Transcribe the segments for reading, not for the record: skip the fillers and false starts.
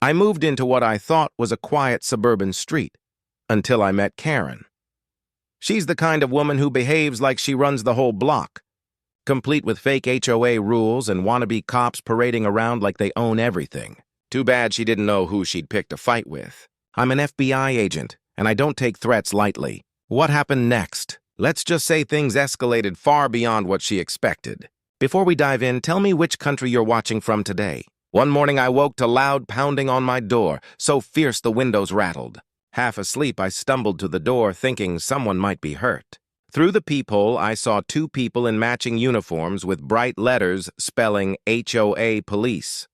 I moved into what I thought was a quiet suburban street until I met Karen. She's the kind of woman who behaves like she runs the whole block, complete with fake HOA rules and wannabe cops parading around like they own everything. Too bad she didn't know who she'd picked a fight with. I'm an FBI agent, and I don't take threats lightly. What happened next? Let's just say things escalated far beyond what she expected. Before we dive in, tell me which country you're watching from today. One morning I woke to loud pounding on my door, so fierce the windows rattled. Half asleep, I stumbled to the door, thinking someone might be hurt. Through the peephole, I saw two people in matching uniforms with bright letters spelling HOA Police.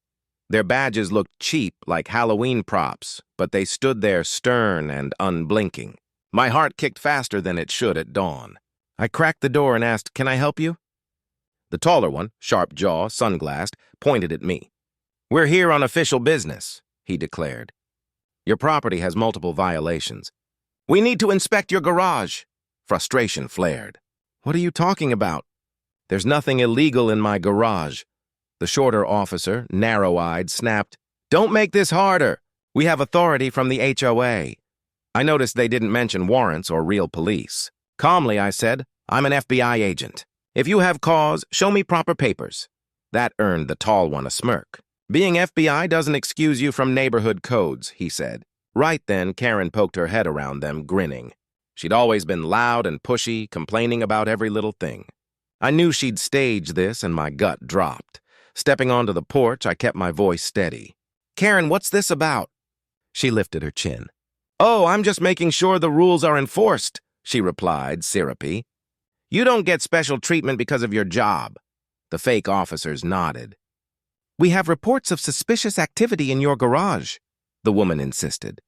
Their badges looked cheap, like Halloween props, but they stood there stern and unblinking. My heart kicked faster than it should at dawn. I cracked the door and asked, "Can I help you?" The taller one, sharp jaw, sunglassed, pointed at me. "We're here on official business," he declared. "Your property has multiple violations. We need to inspect your garage." Frustration flared. "What are you talking about? There's nothing illegal in my garage." The shorter officer, narrow-eyed, snapped, "Don't make this harder. We have authority from the HOA." I noticed they didn't mention warrants or real police. Calmly, I said, "I'm an FBI agent. If you have cause, show me proper papers." That earned the tall one a smirk. "Being FBI doesn't excuse you from neighborhood codes," he said. Right then, Karen poked her head around them, grinning. She'd always been loud and pushy, complaining about every little thing. I knew she'd staged this, and my gut dropped. Stepping onto the porch, I kept my voice steady. "Karen, what's this about?" She lifted her chin. "Oh, I'm just making sure the rules are enforced," she replied, syrupy. "You don't get special treatment because of your job." The fake officers nodded. "We have reports of suspicious activity in your garage," the woman insisted.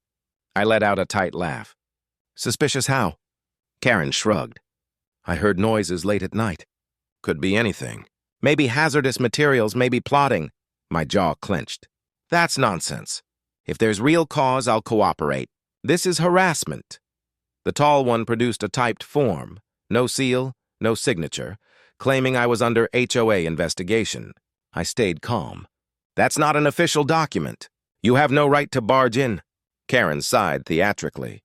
I let out a tight laugh. "Suspicious how?" Karen shrugged. "I heard noises late at night. Could be anything. Maybe hazardous materials, maybe plotting." My jaw clenched. "That's nonsense. If there's real cause, I'll cooperate. This is harassment." The tall one produced a typed form, no seal, no signature, claiming I was under HOA investigation. I stayed calm. "That's not an official document. You have no right to barge in." Karen sighed theatrically.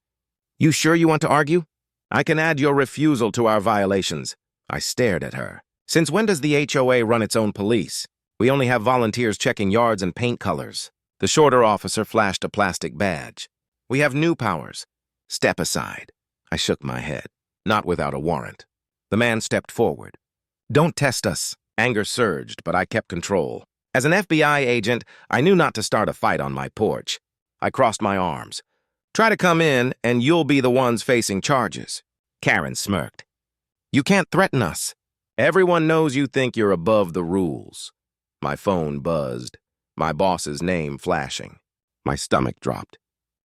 "You sure you want to argue? I can add your refusal to our violations." I stared at her. "Since when does the HOA run its own police? We only have volunteers checking yards and paint colors." The shorter officer flashed a plastic badge. "We have new powers. Step aside." I shook my head. "Not without a warrant." The man stepped forward. "Don't test us." Anger surged, but I kept control. As an FBI agent, I knew not to start a fight on my porch. I crossed my arms. "Try to come in, and you'll be the ones facing charges." Karen smirked. "You can't threaten us. Everyone knows you think you're above the rules." My phone buzzed, my boss's name flashing. My stomach dropped.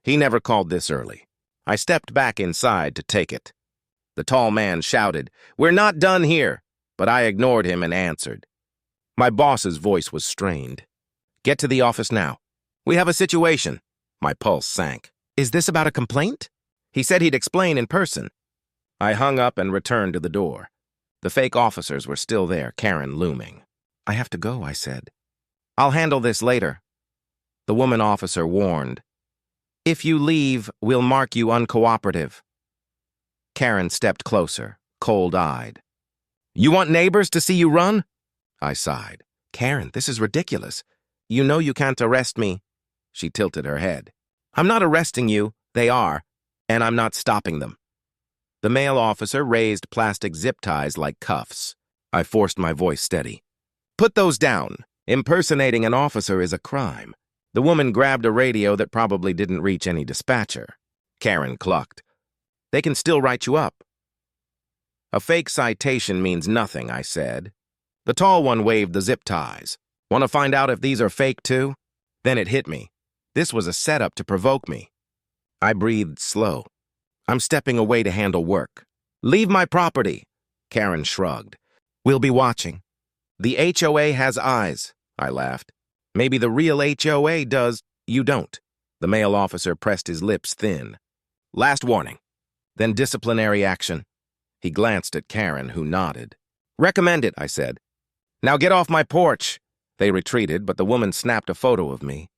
He never called this early. I stepped back inside to take it. The tall man shouted, "We're not done here," but I ignored him and answered. My boss's voice was strained. "Get to the office now. We have a situation." My pulse sank. "Is this about a complaint?" He said he'd explain in person. I hung up and returned to the door. The fake officers were still there, Karen looming. "I have to go," I said. "I'll handle this later." The woman officer warned. "If you leave, we'll mark you uncooperative." Karen stepped closer, cold-eyed. "You want neighbors to see you run?" I sighed. "Karen, this is ridiculous. You know you can't arrest me." She tilted her head. "I'm not arresting you. They are. And I'm not stopping them." The male officer raised plastic zip ties like cuffs. I forced my voice steady. "Put those down. Impersonating an officer is a crime." The woman grabbed a radio that probably didn't reach any dispatcher. Karen clucked. "They can still write you up." "A fake citation means nothing," I said. The tall one waved the zip ties. "Want to find out if these are fake too?" Then it hit me. This was a setup to provoke me. I breathed slow. "I'm stepping away to handle work." "Leave my property." Karen shrugged. "We'll be watching." "The HOA has eyes," I laughed. "Maybe the real HOA does. You don't." The male officer pressed his lips thin. "Last warning. Then disciplinary action." He glanced at Karen, who nodded. "Recommend it," I said. "Now get off my porch." They retreated, but the woman snapped a photo of me.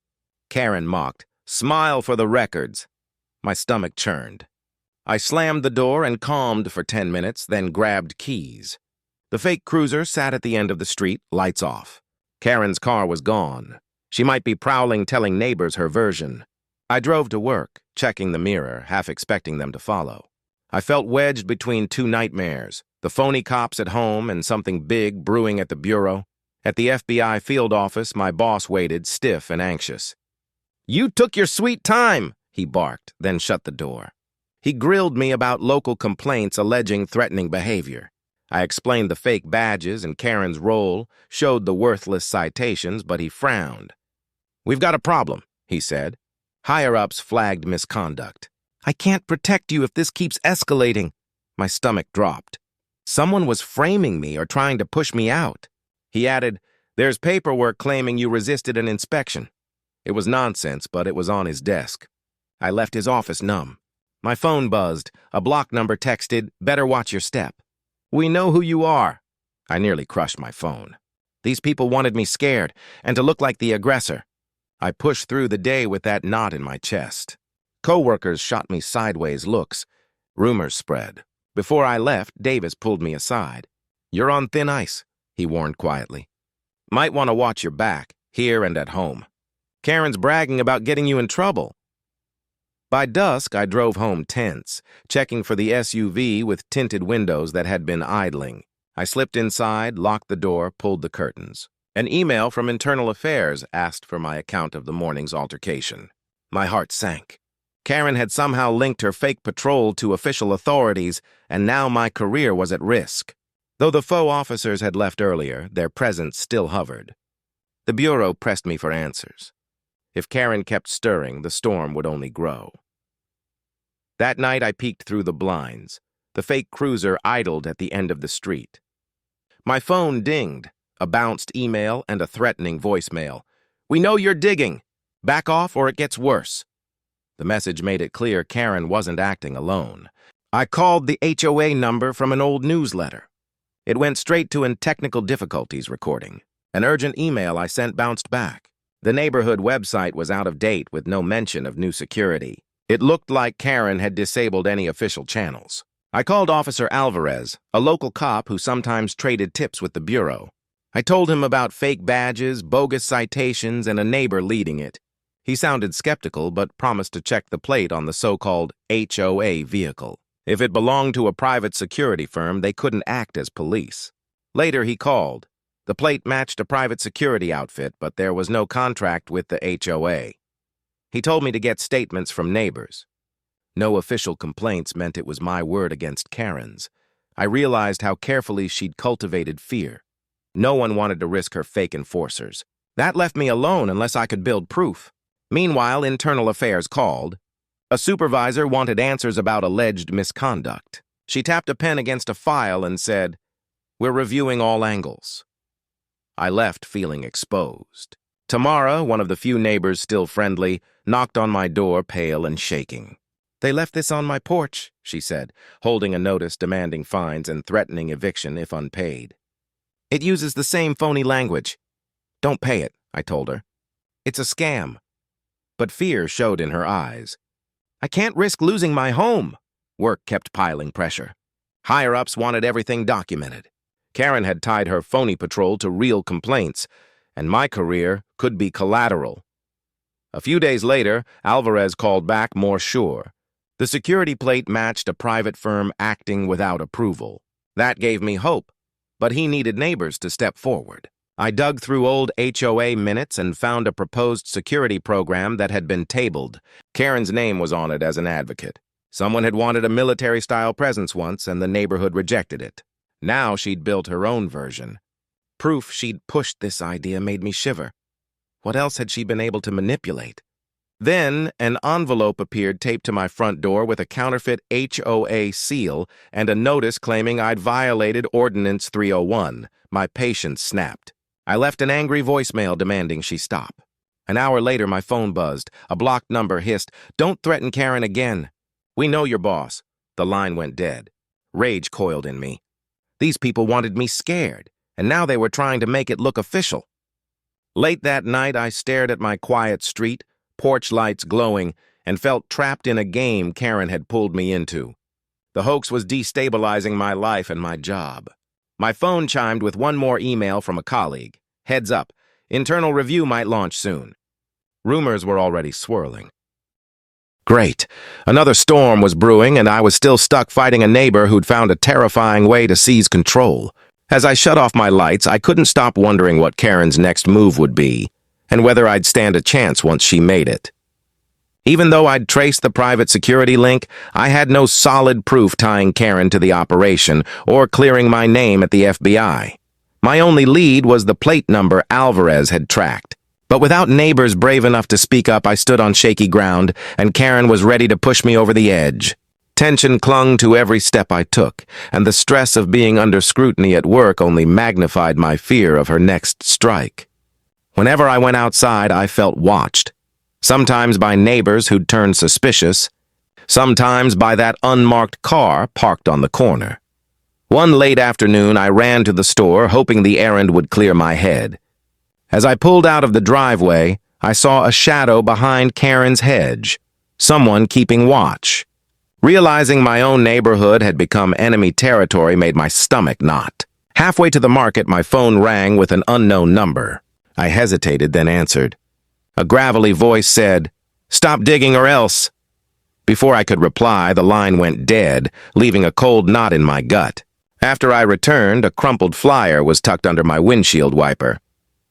Karen mocked. "Smile for the records." My stomach churned. I slammed the door and calmed for 10 minutes, then grabbed keys. The fake cruiser sat at the end of the street, lights off. Karen's car was gone. She might be prowling, telling neighbors her version. I drove to work, checking the mirror, half expecting them to follow. I felt wedged between two nightmares, the phony cops at home and something big brewing at the bureau. At the FBI field office, my boss waited, stiff and anxious. "You took your sweet time," he barked, then shut the door. He grilled me about local complaints alleging threatening behavior. I explained the fake badges and Karen's role, showed the worthless citations, but he frowned. "We've got a problem," he said. Higher-ups flagged misconduct. "I can't protect you if this keeps escalating." My stomach dropped. Someone was framing me or trying to push me out. He added, "There's paperwork claiming you resisted an inspection." It was nonsense, but it was on his desk. I left his office numb. My phone buzzed. A block number texted, "Better watch your step." "We know who you are." I nearly crushed my phone. These people wanted me scared and to look like the aggressor. I pushed through the day with that knot in my chest. Coworkers shot me sideways looks. Rumors spread. Before I left, Davis pulled me aside. "You're on thin ice," he warned quietly. "Might want to watch your back, here and at home. Karen's bragging about getting you in trouble." By dusk, I drove home tense, checking for the SUV with tinted windows that had been idling. I slipped inside, locked the door, pulled the curtains. An email from Internal Affairs asked for my account of the morning's altercation. My heart sank. Karen had somehow linked her fake patrol to official authorities, and now my career was at risk. Though the faux officers had left earlier, their presence still hovered. The Bureau pressed me for answers. If Karen kept stirring, the storm would only grow. That night, I peeked through the blinds. The fake cruiser idled at the end of the street. My phone dinged, a bounced email and a threatening voicemail. "We know you're digging. Back off or it gets worse." The message made it clear Karen wasn't acting alone. I called the HOA number from an old newsletter. It went straight to an technical difficulties recording. An urgent email I sent bounced back. The neighborhood website was out of date with no mention of new security. It looked like Karen had disabled any official channels. I called Officer Alvarez, a local cop who sometimes traded tips with the Bureau. I told him about fake badges, bogus citations, and a neighbor leading it. He sounded skeptical but promised to check the plate on the so-called HOA vehicle. If it belonged to a private security firm, they couldn't act as police. Later, he called. The plate matched a private security outfit, but there was no contract with the HOA. He told me to get statements from neighbors. No official complaints meant it was my word against Karen's. I realized how carefully she'd cultivated fear. No one wanted to risk her fake enforcers. That left me alone unless I could build proof. Meanwhile, Internal Affairs called. A supervisor wanted answers about alleged misconduct. She tapped a pen against a file and said, "We're reviewing all angles." I left feeling exposed. Tamara, one of the few neighbors still friendly, knocked on my door, pale and shaking. "They left this on my porch," she said, holding a notice demanding fines and threatening eviction if unpaid. "It uses the same phony language." "Don't pay it," I told her. "It's a scam." But fear showed in her eyes. "I can't risk losing my home." Work kept piling pressure. Higher-ups wanted everything documented. Karen had tied her phony patrol to real complaints, and my career could be collateral. A few days later, Alvarez called back more sure. The security plate matched a private firm acting without approval. That gave me hope, but he needed neighbors to step forward. I dug through old HOA minutes and found a proposed security program that had been tabled. Karen's name was on it as an advocate. Someone had wanted a military-style presence once, and the neighborhood rejected it. Now she'd built her own version. Proof she'd pushed this idea made me shiver. What else had she been able to manipulate? Then, an envelope appeared taped to my front door with a counterfeit HOA seal and a notice claiming I'd violated Ordinance 301. My patience snapped. I left an angry voicemail demanding she stop. An hour later, my phone buzzed. A blocked number hissed, "Don't threaten Karen again. We know your boss." The line went dead. Rage coiled in me. These people wanted me scared, and now they were trying to make it look official. Late that night, I stared at my quiet street, porch lights glowing, and felt trapped in a game Karen had pulled me into. The hoax was destabilizing my life and my job. My phone chimed with one more email from a colleague. Heads up, internal review might launch soon. Rumors were already swirling. Great. Another storm was brewing, and I was still stuck fighting a neighbor who'd found a terrifying way to seize control. As I shut off my lights, I couldn't stop wondering what Karen's next move would be, and whether I'd stand a chance once she made it. Even though I'd traced the private security link, I had no solid proof tying Karen to the operation or clearing my name at the FBI. My only lead was the plate number Alvarez had tracked. But without neighbors brave enough to speak up, I stood on shaky ground, and Karen was ready to push me over the edge. Tension clung to every step I took, and the stress of being under scrutiny at work only magnified my fear of her next strike. Whenever I went outside, I felt watched. Sometimes by neighbors who'd turned suspicious, sometimes by that unmarked car parked on the corner. One late afternoon, I ran to the store, hoping the errand would clear my head. As I pulled out of the driveway, I saw a shadow behind Karen's hedge, someone keeping watch. Realizing my own neighborhood had become enemy territory made my stomach knot. Halfway to the market, my phone rang with an unknown number. I hesitated, then answered. A gravelly voice said, "Stop digging or else." Before I could reply, the line went dead, leaving a cold knot in my gut. After I returned, a crumpled flyer was tucked under my windshield wiper.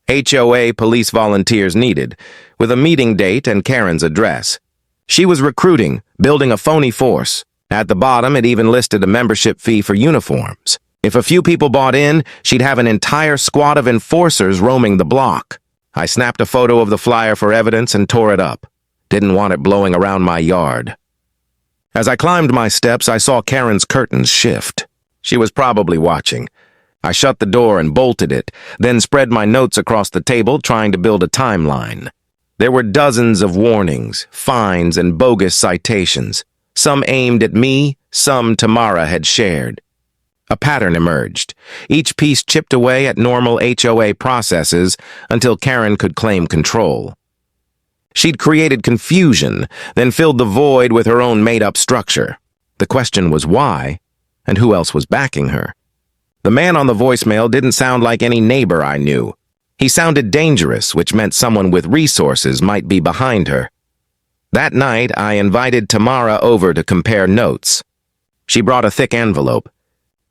HOA police volunteers needed, with a meeting date and Karen's address. She was recruiting, building a phony force. At the bottom, it even listed a membership fee for uniforms. If a few people bought in, she'd have an entire squad of enforcers roaming the block. I snapped a photo of the flyer for evidence and tore it up. Didn't want it blowing around my yard. As I climbed my steps, I saw Karen's curtains shift. She was probably watching. I shut the door and bolted it, then spread my notes across the table, trying to build a timeline. There were dozens of warnings, fines, and bogus citations, some aimed at me, some Tamara had shared. A pattern emerged, each piece chipped away at normal HOA processes until Karen could claim control. She'd created confusion, then filled the void with her own made-up structure. The question was why, and who else was backing her? The man on the voicemail didn't sound like any neighbor I knew. He sounded dangerous, which meant someone with resources might be behind her. That night, I invited Tamara over to compare notes. She brought a thick envelope.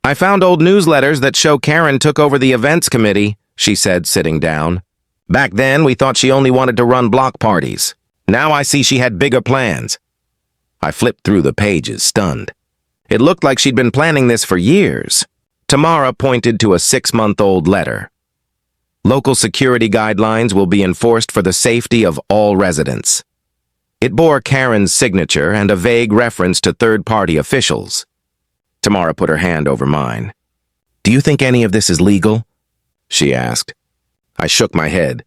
"I found old newsletters that show Karen took over the events committee," she said, sitting down. "Back then, we thought she only wanted to run block parties. Now I see she had bigger plans." I flipped through the pages, stunned. It looked like she'd been planning this for years. Tamara pointed to a 6-month-old letter. "Local security guidelines will be enforced for the safety of all residents." It bore Karen's signature and a vague reference to third-party officials. Tamara put her hand over mine. "Do you think any of this is legal?" she asked. I shook my head.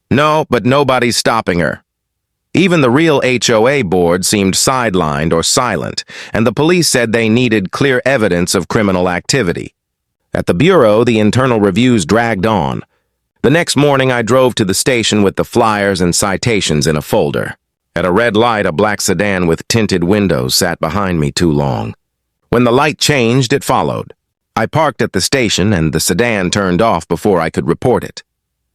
"No, but nobody's stopping her." Even the real HOA board seemed sidelined or silent, and the police said they needed clear evidence of criminal activity. At the bureau, the internal reviews dragged on. The next morning, I drove to the station with the flyers and citations in a folder. At a red light, a black sedan with tinted windows sat behind me too long. When the light changed, it followed. I parked at the station, and the sedan turned off before I could report it.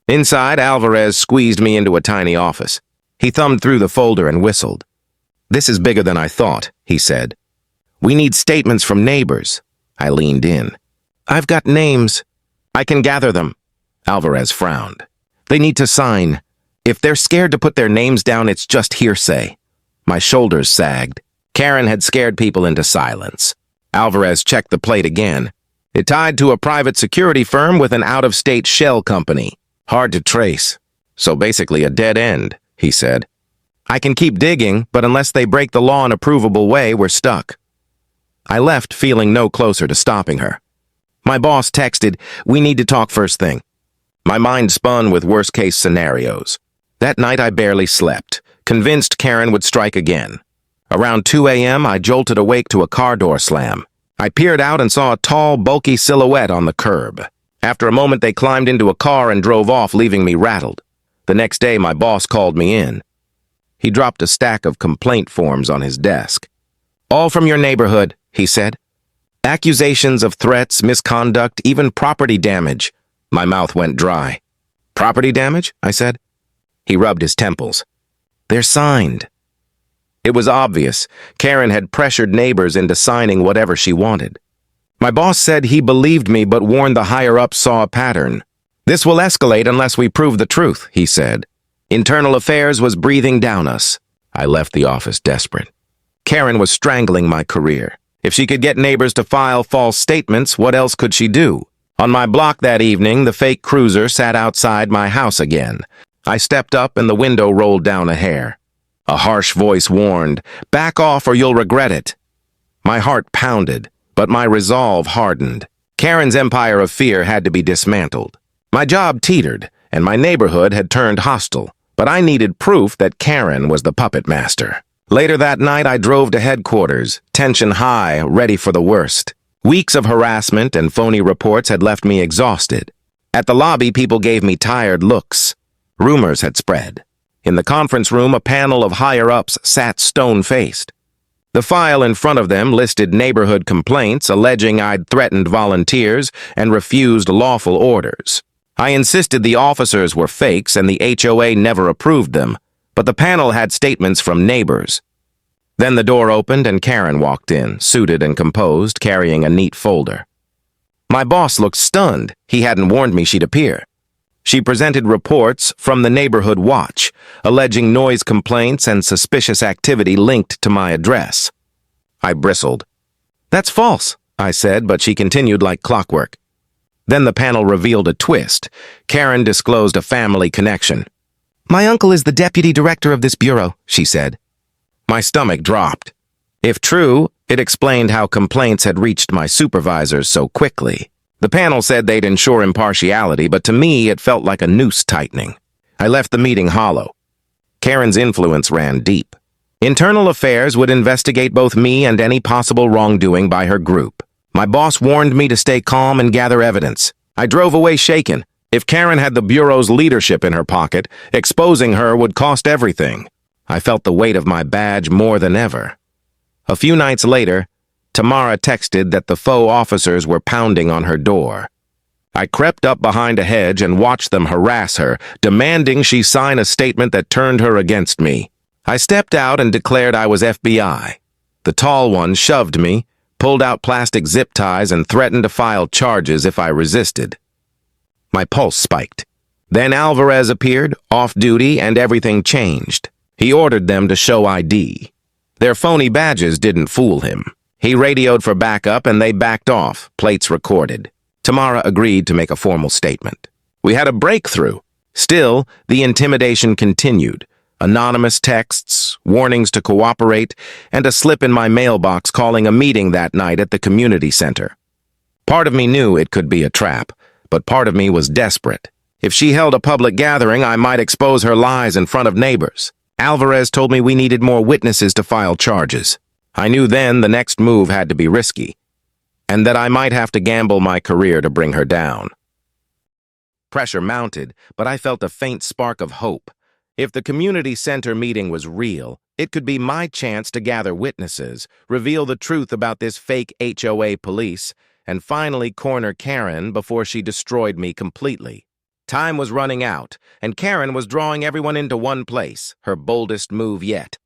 Inside, Alvarez squeezed me into a tiny office. He thumbed through the folder and whistled. "This is bigger than I thought," he said. "We need statements from neighbors." I leaned in. "I've got names. I can gather them." Alvarez frowned. "They need to sign. If they're scared to put their names down, it's just hearsay." My shoulders sagged. Karen had scared people into silence. Alvarez checked the plate again. It tied to a private security firm with an out-of-state shell company. Hard to trace. So basically a dead end, he said. "I can keep digging, but unless they break the law in a provable way, we're stuck." I left feeling no closer to stopping her. My boss texted, "We need to talk first thing." My mind spun with worst-case scenarios. That night I barely slept, convinced Karen would strike again. Around 2 a.m., I jolted awake to a car door slam. I peered out and saw a tall, bulky silhouette on the curb. After a moment, they climbed into a car and drove off, leaving me rattled. The next day, my boss called me in. He dropped a stack of complaint forms on his desk. "All from your neighborhood," he said. "Accusations of threats, misconduct, even property damage." My mouth went dry. "Property damage?" I said. He rubbed his temples. "They're signed." It was obvious. Karen had pressured neighbors into signing whatever she wanted. My boss said he believed me but warned the higher-ups saw a pattern. "This will escalate unless we prove the truth," he said. Internal affairs was breathing down us. I left the office desperate. Karen was strangling my career. If she could get neighbors to file false statements, what else could she do? On my block that evening, the fake cruiser sat outside my house again. I stepped up and the window rolled down a hair. A harsh voice warned, "Back off or you'll regret it." My heart pounded, but my resolve hardened. Karen's empire of fear had to be dismantled. My job teetered, and my neighborhood had turned hostile, but I needed proof that Karen was the puppet master. Later that night, I drove to headquarters, tension high, ready for the worst. Weeks of harassment and phony reports had left me exhausted. At the lobby, people gave me tired looks. Rumors had spread. In the conference room, a panel of higher-ups sat stone-faced. The file in front of them listed neighborhood complaints alleging I'd threatened volunteers and refused lawful orders. I insisted the officers were fakes and the HOA never approved them, but the panel had statements from neighbors. Then the door opened and Karen walked in, suited and composed, carrying a neat folder. My boss looked stunned. He hadn't warned me she'd appear. She presented reports from the Neighborhood Watch, alleging noise complaints and suspicious activity linked to my address. I bristled. "That's false," I said, but she continued like clockwork. Then the panel revealed a twist. Karen disclosed a family connection. "My uncle is the deputy director of this bureau," she said. My stomach dropped. If true, it explained how complaints had reached my supervisors so quickly. The panel said they'd ensure impartiality, but to me it felt like a noose tightening. I left the meeting hollow. Karen's influence ran deep. Internal Affairs would investigate both me and any possible wrongdoing by her group. My boss warned me to stay calm and gather evidence. I drove away shaken. If Karen had the Bureau's leadership in her pocket, exposing her would cost everything. I felt the weight of my badge more than ever. A few nights later, Tamara texted that the faux officers were pounding on her door. I crept up behind a hedge and watched them harass her, demanding she sign a statement that turned her against me. I stepped out and declared I was FBI. The tall one shoved me, pulled out plastic zip ties, and threatened to file charges if I resisted. My pulse spiked. Then Alvarez appeared, off-duty, and everything changed. He ordered them to show ID. Their phony badges didn't fool him. He radioed for backup and they backed off, plates recorded. Tamara agreed to make a formal statement. We had a breakthrough. Still, the intimidation continued. Anonymous texts, warnings to cooperate, and a slip in my mailbox calling a meeting that night at the community center. Part of me knew it could be a trap, but part of me was desperate. If she held a public gathering, I might expose her lies in front of neighbors. Alvarez told me we needed more witnesses to file charges. I knew then the next move had to be risky, and that I might have to gamble my career to bring her down. Pressure mounted, but I felt a faint spark of hope. If the community center meeting was real, it could be my chance to gather witnesses, reveal the truth about this fake HOA police, and finally corner Karen before she destroyed me completely. Time was running out, and Karen was drawing everyone into one place, her boldest move yet.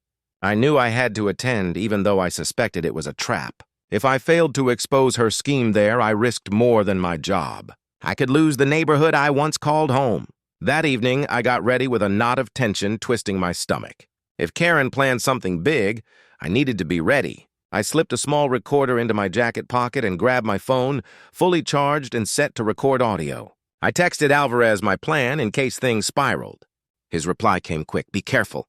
I knew I had to attend, even though I suspected it was a trap. If I failed to expose her scheme there, I risked more than my job. I could lose the neighborhood I once called home. That evening, I got ready with a knot of tension twisting my stomach. If Karen planned something big, I needed to be ready. I slipped a small recorder into my jacket pocket and grabbed my phone, fully charged and set to record audio. I texted Alvarez my plan in case things spiraled. His reply came quick, "Be careful."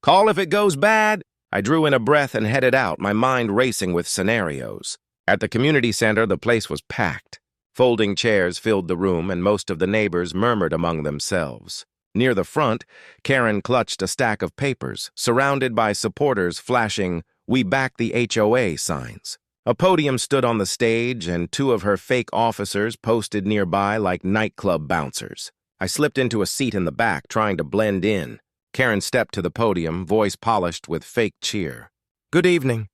"Call if it goes bad." I drew in a breath and headed out, my mind racing with scenarios. At the community center, the place was packed. Folding chairs filled the room, and most of the neighbors murmured among themselves. Near the front, Karen clutched a stack of papers, surrounded by supporters flashing, "We back the HOA" signs. A podium stood on the stage, and two of her fake officers posted nearby like nightclub bouncers. I slipped into a seat in the back, trying to blend in. Karen stepped to the podium, voice polished with fake cheer. Good evening.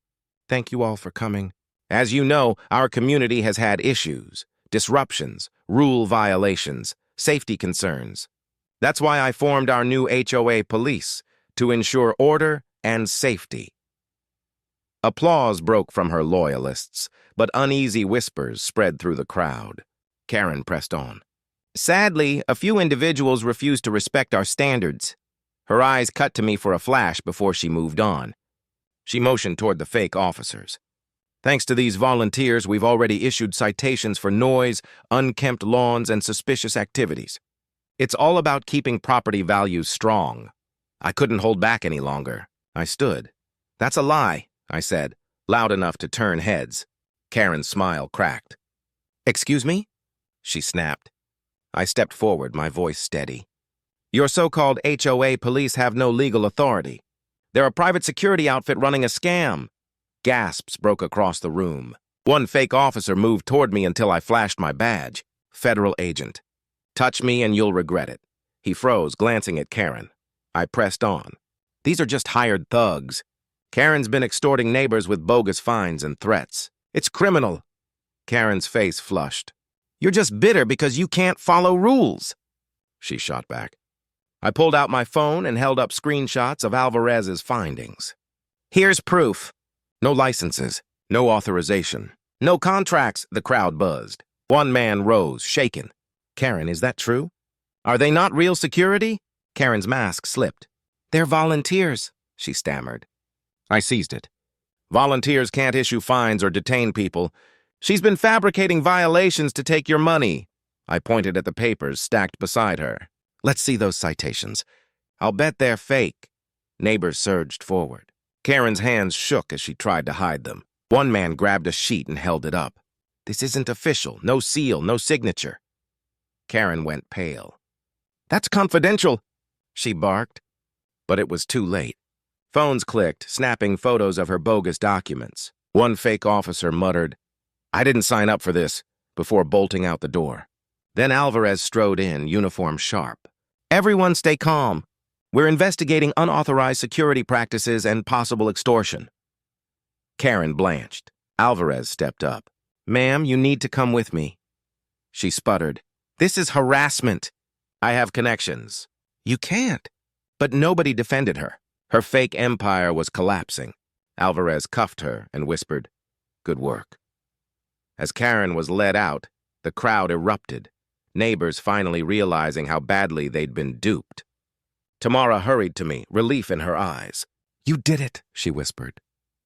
Thank you all for coming. As you know, our community has had issues, disruptions, rule violations, safety concerns. That's why I formed our new HOA police, to ensure order and safety. Applause broke from her loyalists, but uneasy whispers spread through the crowd. Karen pressed on. Sadly, a few individuals refused to respect our standards. Her eyes cut to me for a flash before she moved on. She motioned toward the fake officers. Thanks to these volunteers, we've already issued citations for noise, unkempt lawns, and suspicious activities. It's all about keeping property values strong. I couldn't hold back any longer. I stood. That's a lie, I said, loud enough to turn heads. Karen's smile cracked. Excuse me? She snapped. I stepped forward, my voice steady. Your so-called HOA police have no legal authority. They're a private security outfit running a scam. Gasps broke across the room. One fake officer moved toward me until I flashed my badge. Federal agent. Touch me and you'll regret it. He froze, glancing at Karen. I pressed on. These are just hired thugs. Karen's been extorting neighbors with bogus fines and threats. It's criminal. Karen's face flushed. You're just bitter because you can't follow rules. She shot back. I pulled out my phone and held up screenshots of Alvarez's findings. Here's proof. No licenses, no authorization, no contracts, the crowd buzzed. One man rose, shaken. Karen, is that true? Are they not real security? Karen's mask slipped. They're volunteers, she stammered. I seized it. Volunteers can't issue fines or detain people. She's been fabricating violations to take your money. I pointed at the papers stacked beside her. Let's see those citations. I'll bet they're fake. Neighbors surged forward. Karen's hands shook as she tried to hide them. One man grabbed a sheet and held it up. This isn't official. No seal, no signature. Karen went pale. That's confidential, she barked. But it was too late. Phones clicked, snapping photos of her bogus documents. One fake officer muttered, I didn't sign up for this, before bolting out the door. Then Alvarez strode in, uniform sharp. Everyone stay calm. We're investigating unauthorized security practices and possible extortion. Karen blanched. Alvarez stepped up. Ma'am, you need to come with me. She sputtered. This is harassment. I have connections. You can't. But nobody defended her. Her fake empire was collapsing. Alvarez cuffed her and whispered, Good work. As Karen was led out, the crowd erupted, neighbors finally realizing how badly they'd been duped. Tamara hurried to me, relief in her eyes. You did it, she whispered.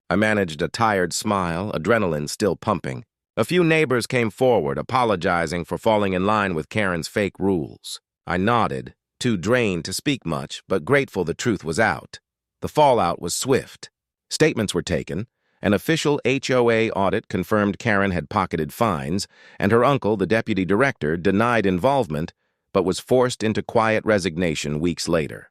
I managed a tired smile, adrenaline still pumping. A few neighbors came forward, apologizing for falling in line with Karen's fake rules. I nodded, too drained to speak much, but grateful the truth was out. The fallout was swift. Statements were taken. An official HOA audit confirmed Karen had pocketed fines, and her uncle, the deputy director, denied involvement, but was forced into quiet resignation weeks later.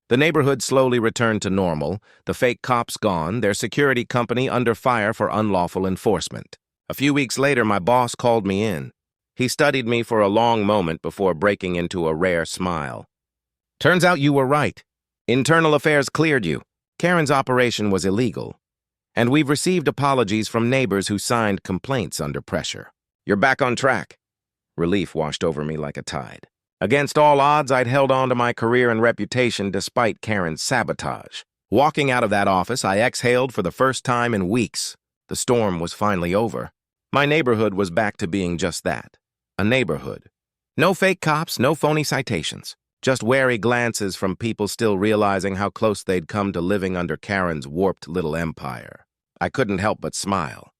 The neighborhood slowly returned to normal, the fake cops gone, their security company under fire for unlawful enforcement. A few weeks later, my boss called me in. He studied me for a long moment before breaking into a rare smile. Turns out you were right. Internal affairs cleared you. Karen's operation was illegal. And we've received apologies from neighbors who signed complaints under pressure. You're back on track. Relief washed over me like a tide. Against all odds, I'd held on to my career and reputation despite Karen's sabotage. Walking out of that office, I exhaled for the first time in weeks. The storm was finally over. My neighborhood was back to being just that, a neighborhood. No fake cops, no phony citations. Just wary glances from people still realizing how close they'd come to living under Karen's warped little empire. I couldn't help but smile.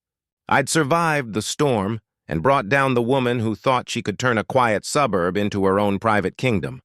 I'd survived the storm and brought down the woman who thought she could turn a quiet suburb into her own private kingdom.